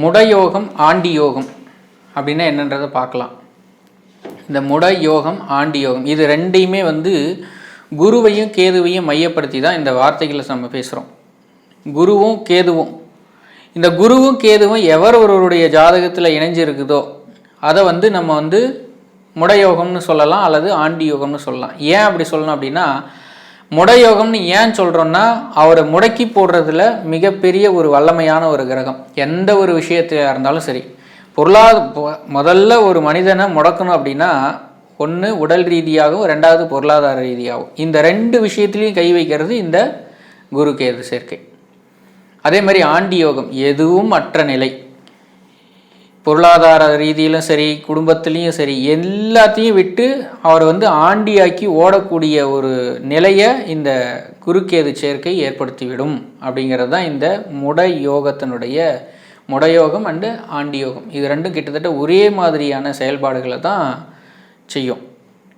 முடயோகம் aunty யோகம் அப்படின்னா என்னன்றதை பார்க்கலாம். இந்த முட யோகம் ஆண்டி யோகம் இது ரெண்டையுமே குருவையும் கேதுவையும் மையப்படுத்தி தான் இந்த வார்த்தைகளை நம்ம பேசுகிறோம். குருவும் கேதுவும், இந்த குருவும் கேதுவும் எவர் ஒருவருடைய ஜாதகத்தில் இணைஞ்சிருக்குதோ அதை நம்ம முடயோகம்னு சொல்லலாம் அல்லது ஆண்டி யோகம்னு சொல்லலாம். ஏன் அப்படி சொல்லணும் அப்படின்னா, முடயோகம்னு ஏன் சொல்கிறோன்னா, அவரை முடக்கி போடுறதுல மிகப்பெரிய ஒரு வல்லமையான ஒரு கிரகம். எந்த ஒரு விஷயத்தையாக இருந்தாலும் சரி, முதல்ல ஒரு மனிதனை முடக்கணும் அப்படின்னா, ஒன்று உடல் ரீதியாகவும், ரெண்டாவது பொருளாதார ரீதியாகவும். இந்த ரெண்டு விஷயத்துலையும் கை வைக்கிறது இந்த குரு கேது சேர்க்கை. அதே மாதிரி ஆண்டி யோகம் எதுவும் மற்ற நிலை, பொருளாதார ரீதியிலும் சரி, குடும்பத்துலேயும் சரி, எல்லாத்தையும் விட்டு அவர் ஆண்டியாக்கி ஓடக்கூடிய ஒரு நிலையை இந்த குருக்கேது சேர்க்கை ஏற்படுத்திவிடும். அப்படிங்கிறது தான் இந்த முடயோகம் அண்டு ஆண்டி யோகம். இது ரெண்டும் கிட்டத்தட்ட ஒரே மாதிரியான செயல்பாடுகளை தான் செய்யும்.